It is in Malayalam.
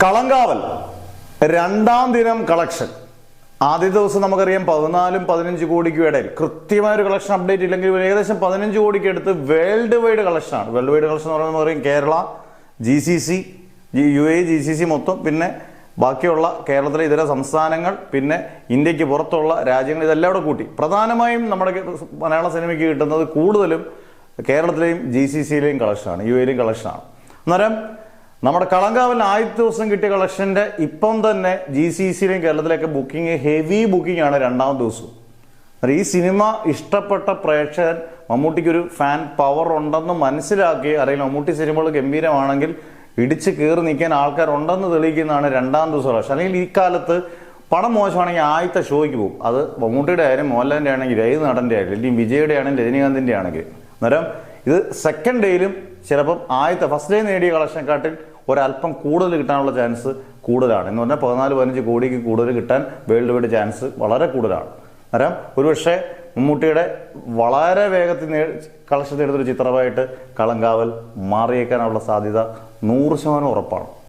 കളങ്കാവൽ രണ്ടാം ദിനം കളക്ഷൻ. ആദ്യ ദിവസം നമുക്കറിയാം 14-15 കോടിക്ക് ഇടയിൽ കൃത്യമായ ഒരു കളക്ഷൻ അപ്ഡേറ്റ് ഇല്ലെങ്കിൽ ഏകദേശം 15 കോടിക്ക് അടുത്ത് വേൾഡ് വൈഡ് കളക്ഷനാണ്. വേൾഡ് വൈഡ് കളക്ഷൻ എന്ന് പറയുന്നത് പറയും കേരള, GCC, UAE, GCC മൊത്തം, പിന്നെ ബാക്കിയുള്ള കേരളത്തിലെ ഇതര സംസ്ഥാനങ്ങൾ, പിന്നെ ഇന്ത്യക്ക് പുറത്തുള്ള രാജ്യങ്ങൾ, ഇതെല്ലാം കൂടെ കൂട്ടി പ്രധാനമായും നമ്മുടെ മലയാള സിനിമയ്ക്ക് കിട്ടുന്നത് കൂടുതലും കേരളത്തിലെയും GCCയിലെയും കളക്ഷനാണ്, UAEയിലെയും കളക്ഷനാണ്. അന്നേരം നമ്മുടെ കളങ്കാവലിന് ആദ്യത്തെ ദിവസം കിട്ടിയ കളക്ഷന്റെ ഇപ്പം തന്നെ GCCയിലെയും കേരളത്തിലേക്ക് ബുക്കിംഗ്, ഹെവി ബുക്കിംഗ് ആണ് രണ്ടാമത്തെ ദിവസവും. ഈ സിനിമ ഇഷ്ടപ്പെട്ട പ്രേക്ഷകൻ, മമ്മൂട്ടിക്കൊരു ഫാൻ പവർ ഉണ്ടെന്ന് മനസ്സിലാക്കി, അല്ലെങ്കിൽ മമ്മൂട്ടി സിനിമകൾ ഗംഭീരമാണെങ്കിൽ ഇടിച്ച് കയറി നിൽക്കാൻ ആൾക്കാരുണ്ടെന്ന് തെളിയിക്കുന്നതാണ് രണ്ടാം ദിവസം കളക്ഷൻ. അല്ലെങ്കിൽ ഈ കാലത്ത് പടം മോശമാണെങ്കിൽ ആദ്യത്തെ ഷോയ്ക്ക് പോകും. അത് മമ്മൂട്ടിയുടെ ആയാലും മോഹൻലാലിൻ്റെ ആണെങ്കിൽ ഏത് നടൻ്റെ ആയാലും, അല്ലെങ്കിൽ വിജയുടെ ആണെങ്കിലും രജനീകാന്തിൻ്റെ ആണെങ്കിൽ. അന്നേരം ഇത് സെക്കൻഡ് ഡേയിലും ചിലപ്പം ആദ്യത്തെ ഫസ്റ്റ് ഡേ നേടിയ കളക്ഷനെക്കാട്ടിൽ ഒരല്പം കൂടുതൽ കിട്ടാനുള്ള ചാൻസ് കൂടുതലാണ്. എന്ന് പറഞ്ഞാൽ 14-15 കോടിക്ക് കൂടുതൽ കിട്ടാൻ വേൾഡ് വൈഡ് ചാൻസ് വളരെ കൂടുതലാണ്. അന്നേരം ഒരുപക്ഷെ മമ്മൂട്ടിയുടെ വളരെ വേഗത്തിൽ കളക്ഷൻ നേടുന്നൊരു ചിത്രമായിട്ട് കളങ്കാവൽ മാറിയേക്കാനുള്ള സാധ്യത 100% ഉറപ്പാണ്.